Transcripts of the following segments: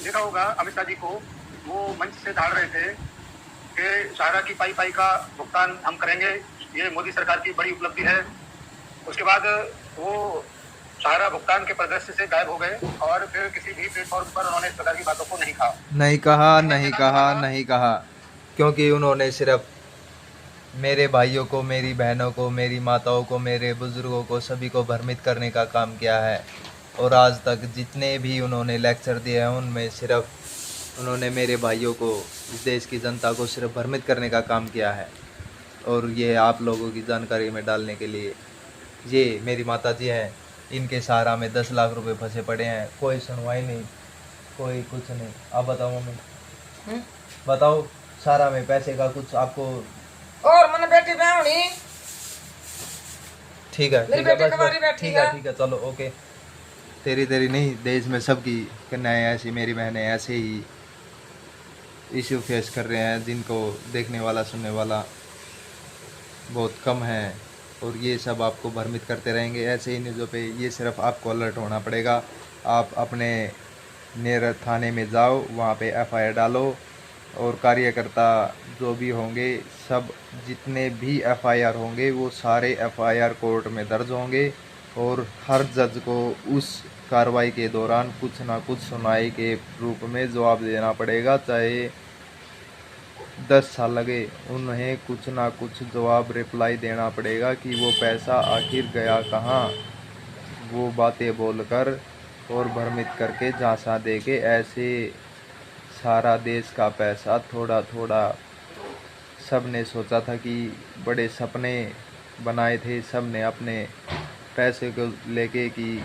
देखा होगा अमित शाह जी को, वो मंच से धाड़ रहे थे कि सहारा की पाई पाई का भुगतान हम करेंगे, ये मोदी सरकार की बड़ी उपलब्धि है। उसके बाद वो सहारा भुगतान के परिदृश्य से गायब हो गए और फिर किसी भी प्लेटफॉर्म पर उन्होंने इस प्रकार की बातों को नहीं कहा। नहीं कहा, क्योंकि उन्होंने सिर्फ मेरे भाइयों को, मेरी बहनों को, मेरी माताओं को, मेरे बुजुर्गों को, सभी को भ्रमित करने का काम किया है। और आज तक जितने भी उन्होंने लेक्चर दिए हैं उनमें सिर्फ उन्होंने मेरे भाइयों को, इस देश की जनता को सिर्फ भ्रमित करने का काम किया है। और ये आप लोगों की जानकारी में डालने के लिए, ये मेरी माता जी हैं, इनके सहारा में 10 लाख रुपए फंसे पड़े हैं, कोई सुनवाई नहीं, कोई कुछ नहीं। आप बताओ मम्मी, बताओ, सहारा में पैसे का कुछ आपको? और मैंने बेटी ब्याहनी, ठीक है, मेरी बेटी कवारी बैठी ठीक है, ठीक है, चलो ओके। तेरी तेरी नहीं, देश में सबकी कन्याएं ऐसी, मेरी बहनें ऐसे ही इश्यू फेस कर रहे हैं जिनको देखने वाला, सुनने वाला बहुत कम है। और ये सब आपको भ्रमित करते रहेंगे ऐसे ही न्यूज़ों पे। ये सिर्फ आपको अलर्ट होना पड़ेगा। आप अपने नियर थाने में जाओ, वहाँ पे एफआईआर डालो, और कार्यकर्ता जो भी होंगे, सब जितने भी एफआईआर होंगे वो सारे एफआईआर कोर्ट में दर्ज होंगे। और हर जज को उस कार्रवाई के दौरान कुछ ना कुछ सुनवाई के रूप में जवाब देना पड़ेगा, चाहे 10 साल लगे, उन्हें कुछ ना कुछ जवाब, रिप्लाई देना पड़ेगा कि वो पैसा आखिर गया कहाँ। वो बातें बोलकर और भ्रमित करके झांसा दे के ऐसे सारा देश का पैसा थोड़ा थोड़ा, सब ने सोचा था कि बड़े सपने बनाए थे, सब ने अपने पैसे को लेके कि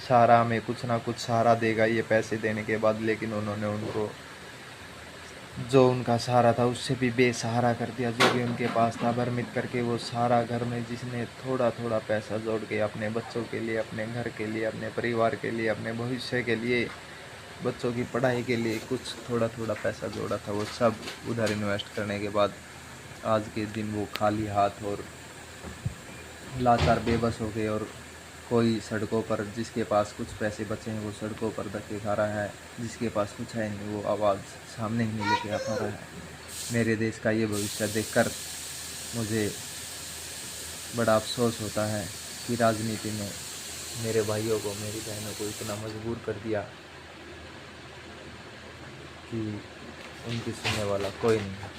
सहारा में कुछ ना कुछ सहारा देगा ये पैसे देने के बाद, लेकिन उन्होंने उनको जो उनका सहारा था उससे भी बेसहारा कर दिया। जो भी उनके पास था भ्रमित करके वो सारा घर में, जिसने थोड़ा थोड़ा पैसा जोड़ के अपने बच्चों के लिए, अपने घर के लिए, अपने परिवार के लिए, अपने भविष्य के लिए, बच्चों की पढ़ाई के लिए कुछ थोड़ा थोड़ा पैसा जोड़ा था, वो सब उधर इन्वेस्ट करने के बाद आज के दिन वो खाली हाथ और लाचार, बेबस हो गए। और कोई सड़कों पर, जिसके पास कुछ पैसे बचे हैं वो सड़कों पर धक्के खा रहा है, जिसके पास कुछ है नहीं वो आवाज़ सामने ही नहीं लेके आ पा रहा है। मेरे देश का ये भविष्य देखकर मुझे बड़ा अफसोस होता है कि राजनीति ने मेरे भाइयों को, मेरी बहनों को इतना मजबूर कर दिया कि उनकी सुनने वाला कोई नहीं है।